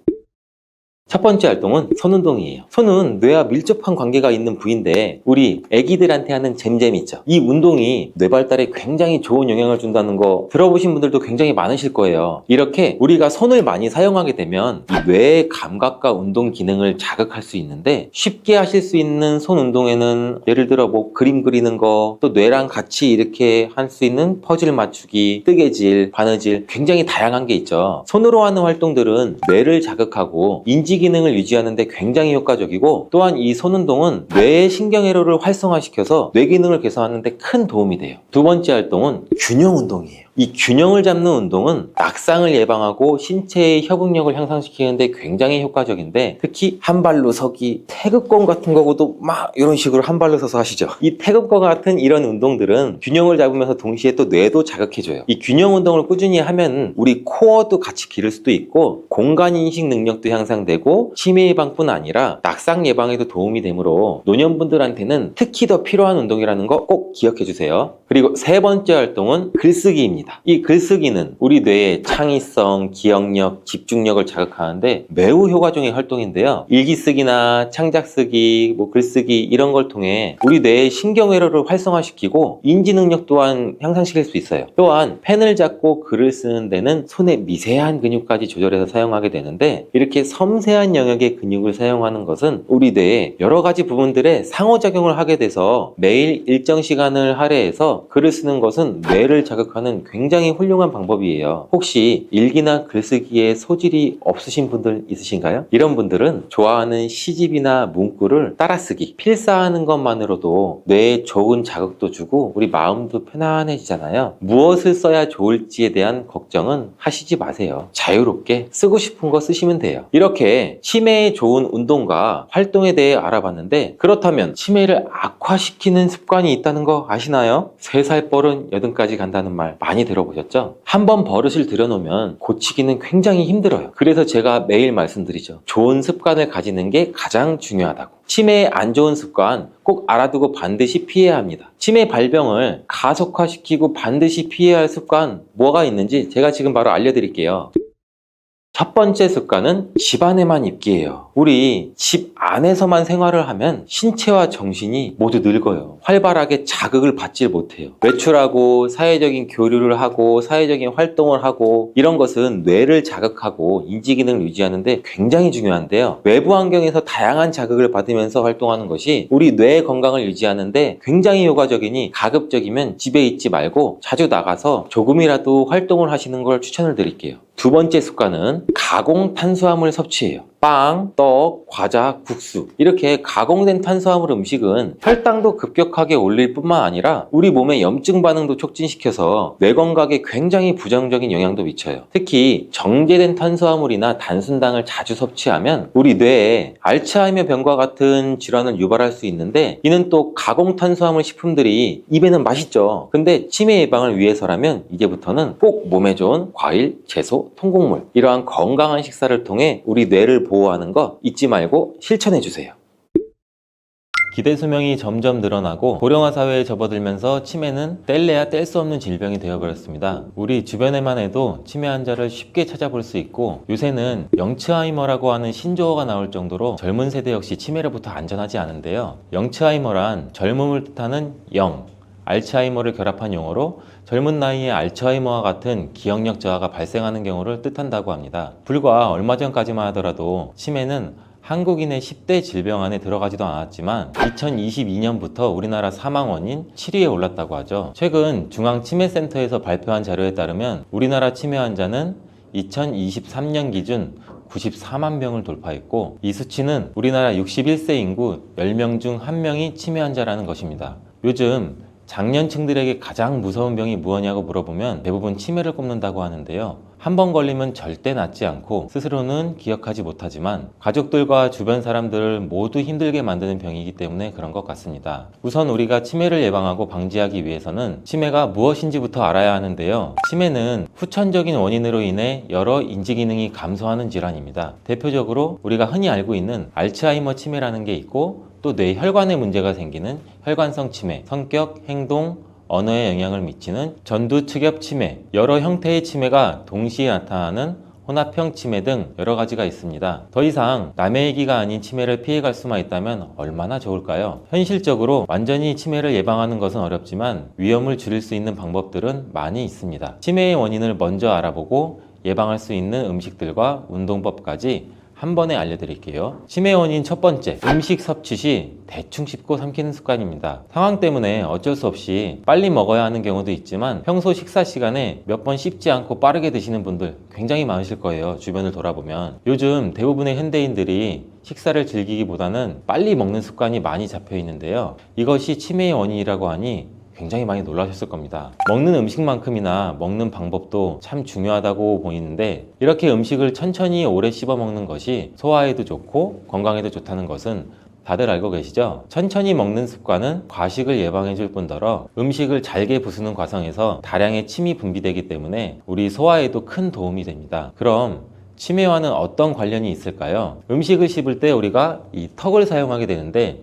첫 번째 활동은 손운동이에요. 손은 뇌와 밀접한 관계가 있는 부위인데, 우리 애기들한테 하는 잼잼 있죠? 이 운동이 뇌 발달에 굉장히 좋은 영향을 준다는 거 들어보신 분들도 굉장히 많으실 거예요. 이렇게 우리가 손을 많이 사용하게 되면 이 뇌의 감각과 운동 기능을 자극할 수 있는데, 쉽게 하실 수 있는 손 운동에는 예를 들어 그림 그리는 거, 또 뇌랑 같이 이렇게 할 수 있는 퍼즐 맞추기, 뜨개질, 바느질, 굉장히 다양한 게 있죠. 손으로 하는 활동들은 뇌를 자극하고 인지 기능을 유지하는 데 굉장히 효과적이고, 또한 이 손운동은 뇌의 신경회로를 활성화시켜서 뇌 기능을 개선하는 데 큰 도움이 돼요. 두 번째 활동은 균형 운동이에요. 이 균형을 잡는 운동은 낙상을 예방하고 신체의 협응력을 향상시키는 데 굉장히 효과적인데, 특히 한 발로 서기, 태극권 같은 거고도 막 이런 식으로 한 발로 서서 하시죠. 이 태극권 같은 이런 운동들은 균형을 잡으면서 동시에 또 뇌도 자극해줘요. 이 균형 운동을 꾸준히 하면 우리 코어도 같이 기를 수도 있고 공간인식 능력도 향상되고 치매 예방뿐 아니라 낙상 예방에도 도움이 되므로 노년분들한테는 특히 더 필요한 운동이라는 거 꼭 기억해 주세요. 그리고 세 번째 활동은 글쓰기입니다. 글쓰기입니다. 이 글쓰기는 우리 뇌의 창의성, 기억력, 집중력을 자극하는데 매우 효과적인 활동인데요. 일기쓰기나 창작쓰기, 글쓰기 이런 걸 통해 우리 뇌의 신경회로를 활성화시키고 인지 능력 또한 향상시킬 수 있어요. 또한 펜을 잡고 글을 쓰는 데는 손의 미세한 근육까지 조절해서 사용하게 되는데, 이렇게 섬세한 영역의 근육을 사용하는 것은 우리 뇌의 여러 가지 부분들에 상호작용을 하게 돼서 매일 일정 시간을 할애해서 글을 쓰는 것은 뇌를 자극하는 굉장히 훌륭한 방법이에요. 혹시 일기나 글쓰기에 소질이 없으신 분들 있으신가요? 이런 분들은 좋아하는 시집이나 문구를 따라쓰기, 필사하는 것만으로도 뇌에 좋은 자극도 주고 우리 마음도 편안해지잖아요. 무엇을 써야 좋을지에 대한 걱정은 하시지 마세요. 자유롭게 쓰고 싶은 거 쓰시면 돼요. 이렇게 치매에 좋은 운동과 활동에 대해 알아봤는데, 그렇다면 치매를 악화시키는 습관이 있다는 거 아시나요? 3살 뻘은 8까지 간다는 말 많이 들어보셨죠? 한번 버릇을 들여놓으면 고치기는 굉장히 힘들어요. 그래서 제가 매일 말씀드리죠. 좋은 습관을 가지는 게 가장 중요하다고. 치매의 안 좋은 습관 꼭 알아두고 반드시 피해야 합니다. 치매 발병을 가속화시키고 반드시 피해야 할 습관 뭐가 있는지 제가 지금 바로 알려드릴게요. 첫 번째 습관은 집 안에만 있기예요. 우리 집 안에서만 생활을 하면 신체와 정신이 모두 늙어요. 활발하게 자극을 받질 못해요. 외출하고 사회적인 교류를 하고 사회적인 활동을 하고 이런 것은 뇌를 자극하고 인지기능을 유지하는데 굉장히 중요한데요. 외부 환경에서 다양한 자극을 받으면서 활동하는 것이 우리 뇌 건강을 유지하는데 굉장히 효과적이니 가급적이면 집에 있지 말고 자주 나가서 조금이라도 활동을 하시는 걸 추천을 드릴게요. 두 번째 습관은 가공 탄수화물 섭취예요. 빵, 떡, 과자, 국수 이렇게 가공된 탄수화물 음식은 혈당도 급격하게 올릴 뿐만 아니라 우리 몸의 염증 반응도 촉진시켜서 뇌 건강에 굉장히 부정적인 영향도 미쳐요. 특히 정제된 탄수화물이나 단순당을 자주 섭취하면 우리 뇌에 알츠하이머 병과 같은 질환을 유발할 수 있는데, 이는 또 가공 탄수화물 식품들이 입에는 맛있죠. 근데 치매 예방을 위해서라면 이제부터는 꼭 몸에 좋은 과일, 채소, 통곡물 이러한 건강한 식사를 통해 우리 뇌를 보호하는 거 잊지 말고 실천해 주세요. 기대 수명이 점점 늘어나고 고령화 사회에 접어들면서 치매는 뗄래야 뗄 수 없는 질병이 되어버렸습니다. 우리 주변에만 해도 치매 환자를 쉽게 찾아볼 수 있고, 요새는 영츠하이머라고 하는 신조어가 나올 정도로 젊은 세대 역시 치매로부터 안전하지 않은데요. 영츠하이머란 젊음을 뜻하는 영, 알츠하이머를 결합한 용어로 젊은 나이에 알츠하이머와 같은 기억력 저하가 발생하는 경우를 뜻한다고 합니다. 불과 얼마 전까지만 하더라도 치매는 한국인의 10대 질병 안에 들어가지도 않았지만 2022년부터 우리나라 사망 원인 7위에 올랐다고 하죠. 최근 중앙치매센터에서 발표한 자료에 따르면 우리나라 치매 환자는 2023년 기준 94만 명을 돌파했고, 이 수치는 우리나라 61세 인구 10명 중 1명이 치매 환자라는 것입니다. 요즘 장년층들에게 가장 무서운 병이 무엇냐고 물어보면 대부분 치매를 꼽는다고 하는데요. 한 번 걸리면 절대 낫지 않고 스스로는 기억하지 못하지만 가족들과 주변 사람들을 모두 힘들게 만드는 병이기 때문에 그런 것 같습니다. 우선 우리가 치매를 예방하고 방지하기 위해서는 치매가 무엇인지부터 알아야 하는데요. 치매는 후천적인 원인으로 인해 여러 인지기능이 감소하는 질환입니다. 대표적으로 우리가 흔히 알고 있는 알츠하이머 치매라는 게 있고, 또 뇌혈관에 문제가 생기는 혈관성 치매, 성격, 행동, 언어에 영향을 미치는 전두측엽 치매, 여러 형태의 치매가 동시에 나타나는 혼합형 치매 등 여러 가지가 있습니다. 더 이상 남의 얘기가 아닌 치매를 피해갈 수만 있다면 얼마나 좋을까요? 현실적으로 완전히 치매를 예방하는 것은 어렵지만 위험을 줄일 수 있는 방법들은 많이 있습니다. 치매의 원인을 먼저 알아보고 예방할 수 있는 음식들과 운동법까지 한 번에 알려드릴게요. 치매 원인 첫 번째, 음식 섭취 시 대충 씹고 삼키는 습관입니다. 상황 때문에 어쩔 수 없이 빨리 먹어야 하는 경우도 있지만 평소 식사 시간에 몇 번 씹지 않고 빠르게 드시는 분들 굉장히 많으실 거예요. 주변을 돌아보면. 요즘 대부분의 현대인들이 식사를 즐기기보다는 빨리 먹는 습관이 많이 잡혀 있는데요. 이것이 치매의 원인이라고 하니 굉장히 많이 놀라셨을 겁니다. 먹는 음식만큼이나 먹는 방법도 참 중요하다고 보이는데, 이렇게 음식을 천천히 오래 씹어 먹는 것이 소화에도 좋고 건강에도 좋다는 것은 다들 알고 계시죠? 천천히 먹는 습관은 과식을 예방해 줄 뿐더러 음식을 잘게 부수는 과정에서 다량의 침이 분비되기 때문에 우리 소화에도 큰 도움이 됩니다. 그럼 치매와는 어떤 관련이 있을까요? 음식을 씹을 때 우리가 이 턱을 사용하게 되는데,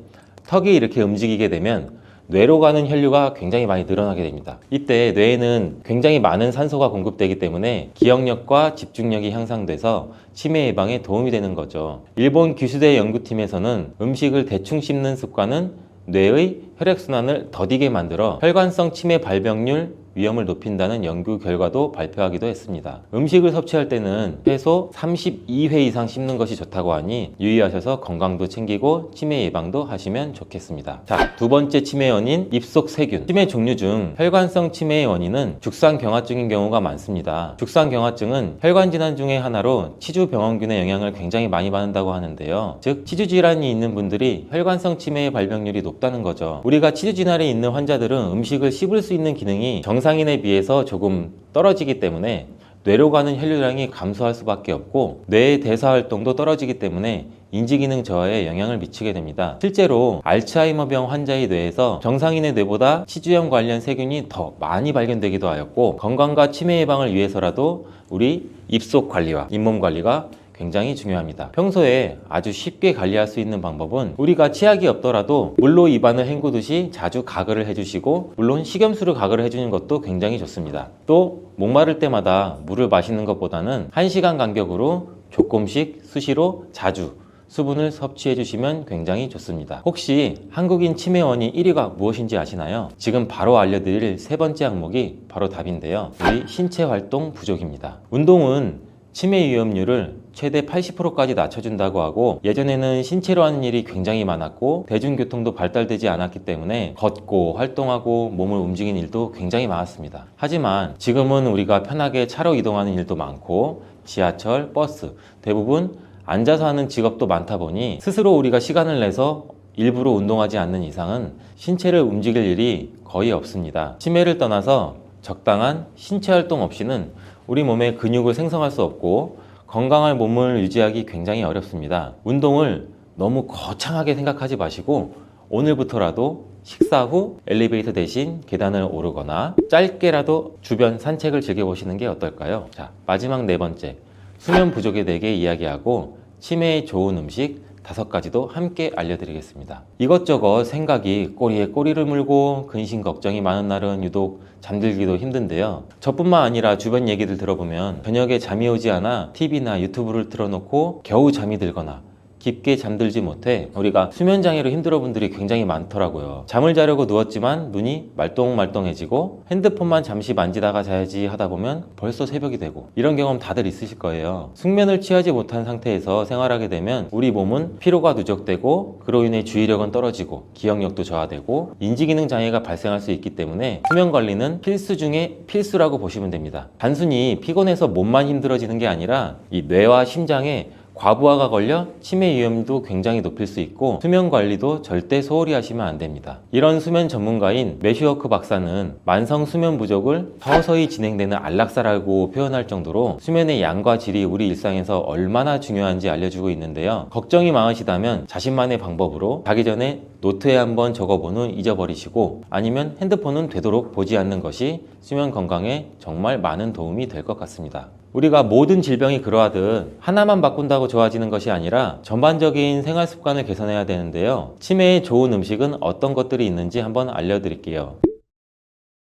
턱이 이렇게 움직이게 되면 뇌로 가는 혈류가 굉장히 많이 늘어나게 됩니다. 이때 뇌에는 굉장히 많은 산소가 공급되기 때문에 기억력과 집중력이 향상돼서 치매 예방에 도움이 되는 거죠. 일본 기수대 연구팀에서는 음식을 대충 씹는 습관은 뇌의 혈액순환을 더디게 만들어 혈관성 치매 발병률 위험을 높인다는 연구 결과도 발표하기도 했습니다. 음식을 섭취할 때는 최소 32회 이상 씹는 것이 좋다고 하니 유의하셔서 건강도 챙기고 치매 예방도 하시면 좋겠습니다. 자, 두 번째 치매 원인, 입속 세균. 치매 종류 중 혈관성 치매의 원인은 죽상경화증인 경우가 많습니다. 죽상경화증은 혈관 질환 중에 하나로 치주병원균의 영향을 굉장히 많이 받는다고 하는데요. 즉 치주 질환이 있는 분들이 혈관성 치매의 발병률이 높다는 거죠. 우리가 치주 질환이 있는 환자들은 음식을 씹을 수 있는 기능이 정상인에 비해서 조금 떨어지기 때문에 뇌로 가는 혈류량이 감소할 수밖에 없고 뇌의 대사 활동도 떨어지기 때문에 인지기능 저하에 영향을 미치게 됩니다. 실제로 알츠하이머병 환자의 뇌에서 정상인의 뇌보다 치주염 관련 세균이 더 많이 발견되기도 하였고 건강과 치매 예방을 위해서라도 우리 입속 관리와 잇몸 관리가 굉장히 중요합니다. 평소에 아주 쉽게 관리할 수 있는 방법은 우리가 치약이 없더라도 물로 입안을 헹구듯이 자주 가글을 해주시고 물론 식염수를 가글을 해주는 것도 굉장히 좋습니다. 또 목마를 때마다 물을 마시는 것보다는 1시간 간격으로 조금씩 수시로 자주 수분을 섭취해 주시면 굉장히 좋습니다. 혹시 한국인 치매 원인 1위가 무엇인지 아시나요? 지금 바로 알려드릴 세 번째 항목이 바로 답인데요. 우리 신체 활동 부족입니다. 운동은 치매 위험률을 최대 80%까지 낮춰준다고 하고 예전에는 신체로 하는 일이 굉장히 많았고 대중교통도 발달되지 않았기 때문에 걷고 활동하고 몸을 움직이는 일도 굉장히 많았습니다. 하지만 지금은 우리가 편하게 차로 이동하는 일도 많고 지하철, 버스 대부분 앉아서 하는 직업도 많다 보니 스스로 우리가 시간을 내서 일부러 운동하지 않는 이상은 신체를 움직일 일이 거의 없습니다. 치매를 떠나서 적당한 신체 활동 없이는 우리 몸에 근육을 생성할 수 없고 건강한 몸을 유지하기 굉장히 어렵습니다. 운동을 너무 거창하게 생각하지 마시고 오늘부터라도 식사 후 엘리베이터 대신 계단을 오르거나 짧게라도 주변 산책을 즐겨보시는 게 어떨까요? 자, 마지막 네 번째, 수면 부족에 대해 이야기하고 치매에 좋은 음식 5가지도 함께 알려드리겠습니다. 이것저것 생각이 꼬리에 꼬리를 물고 근심 걱정이 많은 날은 유독 잠들기도 힘든데요. 저뿐만 아니라 주변 얘기들 들어보면 저녁에 잠이 오지 않아 TV나 유튜브를 틀어놓고 겨우 잠이 들거나 깊게 잠들지 못해 우리가 수면장애로 힘들어 분들이 굉장히 많더라고요. 잠을 자려고 누웠지만 눈이 말똥말똥해지고 핸드폰만 잠시 만지다가 자야지 하다 보면 벌써 새벽이 되고 이런 경험 다들 있으실 거예요. 숙면을 취하지 못한 상태에서 생활하게 되면 우리 몸은 피로가 누적되고 그로 인해 주의력은 떨어지고 기억력도 저하되고 인지기능 장애가 발생할 수 있기 때문에 수면 관리는 필수 중에 필수라고 보시면 됩니다. 단순히 피곤해서 몸만 힘들어지는 게 아니라 이 뇌와 심장에 과부하가 걸려 치매 위험도 굉장히 높일 수 있고 수면 관리도 절대 소홀히 하시면 안 됩니다. 이런 수면 전문가인 매슈워크 박사는 만성 수면 부족을 서서히 진행되는 안락사라고 표현할 정도로 수면의 양과 질이 우리 일상에서 얼마나 중요한지 알려주고 있는데요. 걱정이 많으시다면 자신만의 방법으로 자기 전에 노트에 한번 적어본 후 잊어버리시고 아니면 핸드폰은 되도록 보지 않는 것이 수면 건강에 정말 많은 도움이 될 것 같습니다. 우리가 모든 질병이 그러하듯 하나만 바꾼다고 좋아지는 것이 아니라 전반적인 생활 습관을 개선해야 되는데요. 치매에 좋은 음식은 어떤 것들이 있는지 한번 알려드릴게요.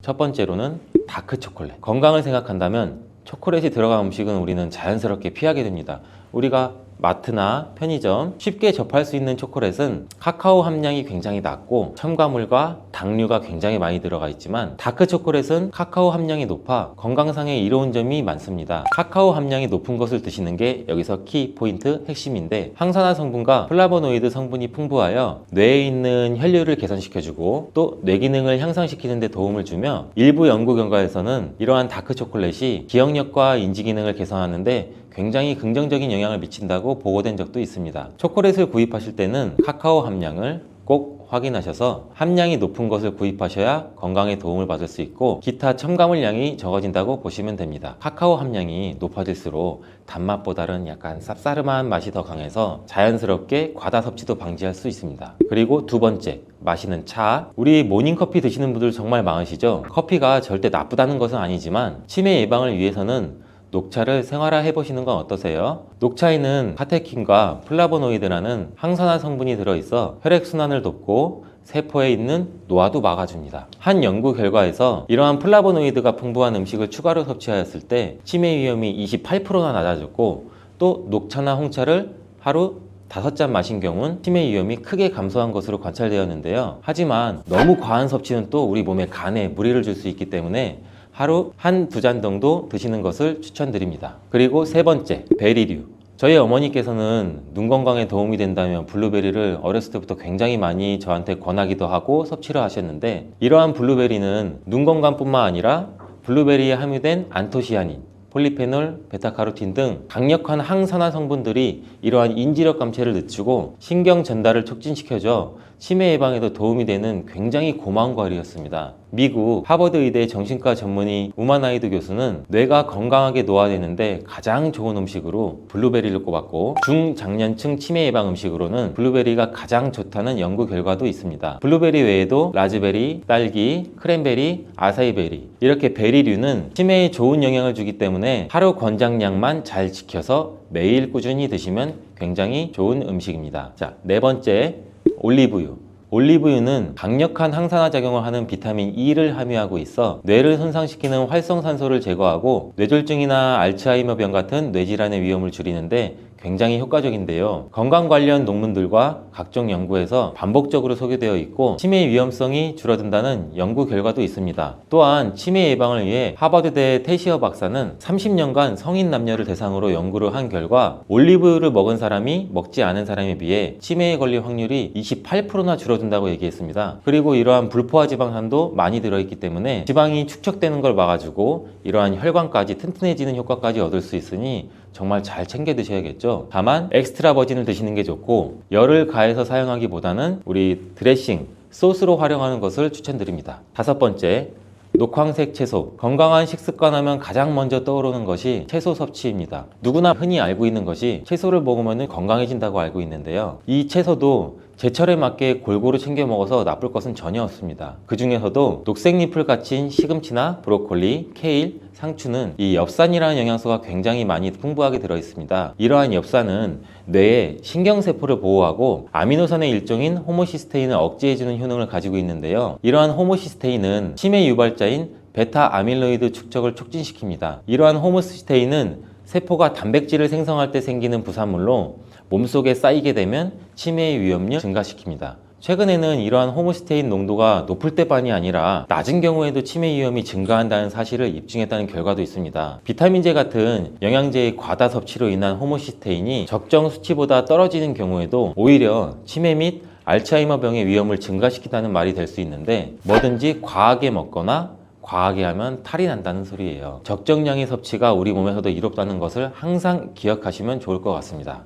첫 번째로는 다크 초콜릿. 건강을 생각한다면 초콜릿이 들어간 음식은 우리는 자연스럽게 피하게 됩니다. 우리가 마트나 편의점 쉽게 접할 수 있는 초콜릿은 카카오 함량이 굉장히 낮고 첨가물과 당류가 굉장히 많이 들어가 있지만 다크 초콜릿은 카카오 함량이 높아 건강상에 이로운 점이 많습니다. 카카오 함량이 높은 것을 드시는 게 여기서 키 포인트 핵심인데 항산화 성분과 플라보노이드 성분이 풍부하여 뇌에 있는 혈류를 개선시켜주고 또 뇌 기능을 향상시키는 데 도움을 주며 일부 연구 결과에서는 이러한 다크 초콜릿이 기억력과 인지 기능을 개선하는데 굉장히 긍정적인 영향을 미친다고 보고된 적도 있습니다. 초콜릿을 구입하실 때는 카카오 함량을 꼭 확인하셔서 함량이 높은 것을 구입하셔야 건강에 도움을 받을 수 있고 기타 첨가물량이 적어진다고 보시면 됩니다. 카카오 함량이 높아질수록 단맛보다는 약간 쌉싸름한 맛이 더 강해서 자연스럽게 과다 섭취도 방지할 수 있습니다. 그리고 두 번째, 마시는 차. 우리 모닝커피 드시는 분들 정말 많으시죠? 커피가 절대 나쁘다는 것은 아니지만 치매 예방을 위해서는 녹차를 생활화 해보시는 건 어떠세요? 녹차에는 카테킨과 플라보노이드라는 항산화 성분이 들어있어 혈액순환을 돕고 세포에 있는 노화도 막아줍니다. 한 연구 결과에서 이러한 플라보노이드가 풍부한 음식을 추가로 섭취하였을 때 치매 위험이 28%나 낮아졌고, 또 녹차나 홍차를 하루 5잔 마신 경우는 치매 위험이 크게 감소한 것으로 관찰되었는데요. 하지만 너무 과한 섭취는 또 우리 몸에 간에 무리를 줄 수 있기 때문에 하루 1~2잔 정도 드시는 것을 추천드립니다. 그리고 세 번째, 베리류. 저희 어머니께서는 눈 건강에 도움이 된다면 블루베리를 어렸을 때부터 굉장히 많이 저한테 권하기도 하고 섭취를 하셨는데, 이러한 블루베리는 눈 건강뿐만 아니라 블루베리에 함유된 안토시아닌, 폴리페놀, 베타카로틴 등 강력한 항산화 성분들이 이러한 인지력 감퇴를 늦추고 신경 전달을 촉진시켜줘 치매 예방에도 도움이 되는 굉장히 고마운 과일이었습니다. 미국 하버드 의대 정신과 전문의 우마나이드 교수는 뇌가 건강하게 노화되는데 가장 좋은 음식으로 블루베리를 꼽았고, 중장년층 치매 예방 음식으로는 블루베리가 가장 좋다는 연구 결과도 있습니다. 블루베리 외에도 라즈베리, 딸기, 크랜베리, 아사이베리, 이렇게 베리류는 치매에 좋은 영향을 주기 때문에 하루 권장량만 잘 지켜서 매일 꾸준히 드시면 굉장히 좋은 음식입니다. 자, 네 번째, 올리브유. 올리브유는 강력한 항산화 작용을 하는 비타민 E를 함유하고 있어 뇌를 손상시키는 활성산소를 제거하고 뇌졸중이나 알츠하이머병 같은 뇌질환의 위험을 줄이는데 굉장히 효과적인데요. 건강 관련 논문들과 각종 연구에서 반복적으로 소개되어 있고 치매 위험성이 줄어든다는 연구 결과도 있습니다. 또한 치매 예방을 위해 하버드대 테시어 박사는 30년간 성인 남녀를 대상으로 연구를 한 결과 올리브유를 먹은 사람이 먹지 않은 사람에 비해 치매에 걸릴 확률이 28%나 줄어든다고 얘기했습니다. 그리고 이러한 불포화 지방산도 많이 들어있기 때문에 지방이 축적되는 걸 막아주고 이러한 혈관까지 튼튼해지는 효과까지 얻을 수 있으니 정말 잘 챙겨 드셔야겠죠. 다만 엑스트라 버진을 드시는 게 좋고 열을 가해서 사용하기보다는 우리 드레싱, 소스로 활용하는 것을 추천드립니다. 다섯 번째, 녹황색 채소. 건강한 식습관 하면 가장 먼저 떠오르는 것이 채소 섭취입니다. 누구나 흔히 알고 있는 것이 채소를 먹으면 건강해진다고 알고 있는데요. 이 채소도 제철에 맞게 골고루 챙겨 먹어서 나쁠 것은 전혀 없습니다. 그 중에서도 녹색잎을 갖춘 시금치나 브로콜리, 케일, 상추는 이 엽산이라는 영양소가 굉장히 많이 풍부하게 들어있습니다. 이러한 엽산은 뇌의 신경세포를 보호하고 아미노산의 일종인 호모시스테인을 억제해주는 효능을 가지고 있는데요. 이러한 호모시스테인은 치매 유발자인 베타 아밀로이드 축적을 촉진시킵니다. 이러한 호모시스테인은 세포가 단백질을 생성할 때 생기는 부산물로 몸속에 쌓이게 되면 치매의 위험률을 증가시킵니다. 최근에는 이러한 호모시스테인 농도가 높을 때만이 아니라 낮은 경우에도 치매 위험이 증가한다는 사실을 입증했다는 결과도 있습니다. 비타민제 같은 영양제의 과다 섭취로 인한 호모시스테인이 적정 수치보다 떨어지는 경우에도 오히려 치매 및 알츠하이머병의 위험을 증가시킨다는 말이 될 수 있는데, 뭐든지 과하게 먹거나 과하게 하면 탈이 난다는 소리예요. 적정량의 섭취가 우리 몸에서도 이롭다는 것을 항상 기억하시면 좋을 것 같습니다.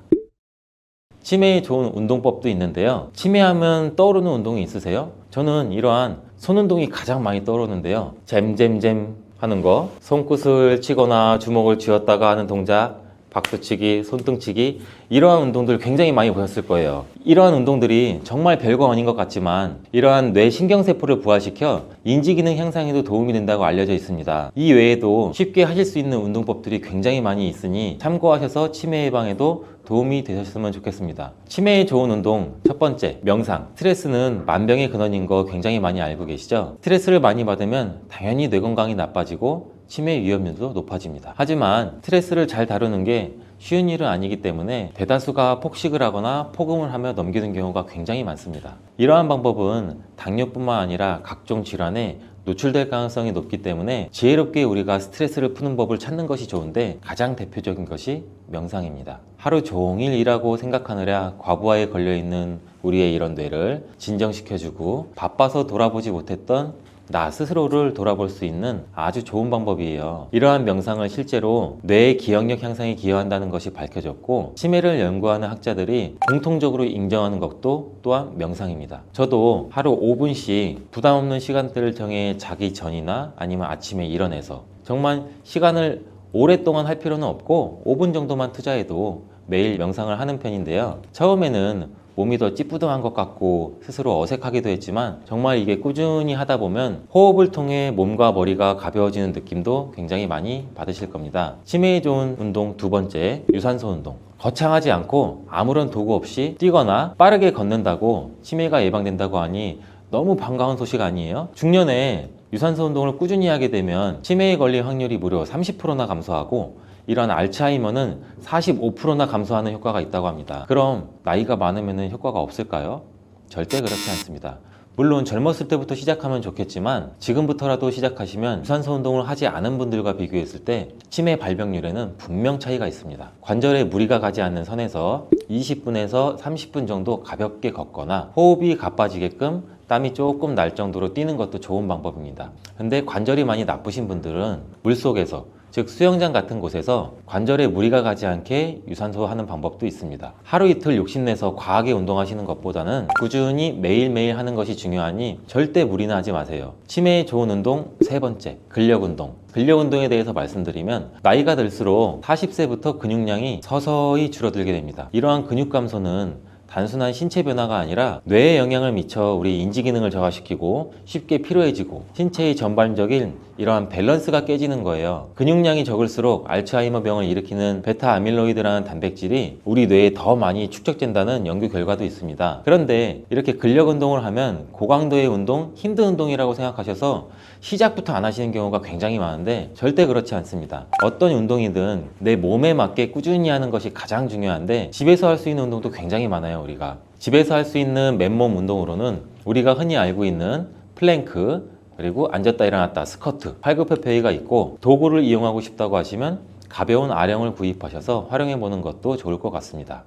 치매에 좋은 운동법도 있는데요. 치매하면 떠오르는 운동이 있으세요? 저는 이러한 손운동이 가장 많이 떠오르는데요. 잼잼잼 하는 거, 손끝을 치거나 주먹을 쥐었다가 하는 동작, 박수치기, 손등치기, 이러한 운동들 굉장히 많이 보셨을 거예요. 이러한 운동들이 정말 별거 아닌 것 같지만 이러한 뇌 신경세포를 부활시켜 인지기능 향상에도 도움이 된다고 알려져 있습니다. 이 외에도 쉽게 하실 수 있는 운동법들이 굉장히 많이 있으니 참고하셔서 치매 예방에도 도움이 되셨으면 좋겠습니다. 치매에 좋은 운동, 첫 번째, 명상. 스트레스는 만병의 근원인 거 굉장히 많이 알고 계시죠? 스트레스를 많이 받으면 당연히 뇌 건강이 나빠지고 치매 위험률도 높아집니다. 하지만 스트레스를 잘 다루는 게 쉬운 일은 아니기 때문에 대다수가 폭식을 하거나 폭음을 하며 넘기는 경우가 굉장히 많습니다. 이러한 방법은 당뇨뿐만 아니라 각종 질환에 노출될 가능성이 높기 때문에 지혜롭게 우리가 스트레스를 푸는 법을 찾는 것이 좋은데, 가장 대표적인 것이 명상입니다. 하루 종일 일하고 생각하느라 과부하에 걸려있는 우리의 이런 뇌를 진정시켜주고 바빠서 돌아보지 못했던 나 스스로를 돌아볼 수 있는 아주 좋은 방법이에요. 이러한 명상을 실제로 뇌의 기억력 향상에 기여한다는 것이 밝혀졌고, 치매를 연구하는 학자들이 공통적으로 인정하는 것도 또한 명상입니다. 저도 하루 5분씩 부담 없는 시간대를 정해 자기 전이나 아니면 아침에 일어나서, 정말 시간을 오랫동안 할 필요는 없고 5분 정도만 투자해도 매일 명상을 하는 편인데요. 처음에는 몸이 더 찌뿌둥한 것 같고 스스로 어색하기도 했지만 정말 이게 꾸준히 하다 보면 호흡을 통해 몸과 머리가 가벼워지는 느낌도 굉장히 많이 받으실 겁니다. 치매에 좋은 운동 두 번째, 유산소 운동. 거창하지 않고 아무런 도구 없이 뛰거나 빠르게 걷는다고 치매가 예방된다고 하니 너무 반가운 소식 아니에요? 중년에 유산소 운동을 꾸준히 하게 되면 치매에 걸릴 확률이 무려 30%나 감소하고 이런 알츠하이머는 45%나 감소하는 효과가 있다고 합니다. 그럼 나이가 많으면 효과가 없을까요? 절대 그렇지 않습니다. 물론 젊었을 때부터 시작하면 좋겠지만 지금부터라도 시작하시면 유산소 운동을 하지 않은 분들과 비교했을 때 치매 발병률에는 분명 차이가 있습니다. 관절에 무리가 가지 않는 선에서 20분에서 30분 정도 가볍게 걷거나 호흡이 가빠지게끔 땀이 조금 날 정도로 뛰는 것도 좋은 방법입니다. 근데 관절이 많이 나쁘신 분들은 물속에서 즉 수영장 같은 곳에서 관절에 무리가 가지 않게 유산소 하는 방법도 있습니다. 하루 이틀 욕심내서 과하게 운동하시는 것보다는 꾸준히 매일매일 하는 것이 중요하니 절대 무리는 하지 마세요. 치매에 좋은 운동 세 번째, 근력 운동. 근력 운동에 대해서 말씀드리면 나이가 들수록 40세부터 근육량이 서서히 줄어들게 됩니다. 이러한 근육 감소는 단순한 신체 변화가 아니라 뇌에 영향을 미쳐 우리 인지 기능을 저하시키고 쉽게 피로해지고 신체의 전반적인 이러한 밸런스가 깨지는 거예요. 근육량이 적을수록 알츠하이머 병을 일으키는 베타 아밀로이드라는 단백질이 우리 뇌에 더 많이 축적된다는 연구 결과도 있습니다. 그런데 이렇게 근력 운동을 하면 고강도의 운동, 힘든 운동이라고 생각하셔서 시작부터 안 하시는 경우가 굉장히 많은데 절대 그렇지 않습니다. 어떤 운동이든 내 몸에 맞게 꾸준히 하는 것이 가장 중요한데 집에서 할 수 있는 운동도 굉장히 많아요. 우리가 집에서 할 수 있는 맨몸 운동으로는 우리가 흔히 알고 있는 플랭크, 그리고 앉았다 일어났다 스쿼트, 팔굽혀펴기가 있고 도구를 이용하고 싶다고 하시면 가벼운 아령을 구입하셔서 활용해 보는 것도 좋을 것 같습니다.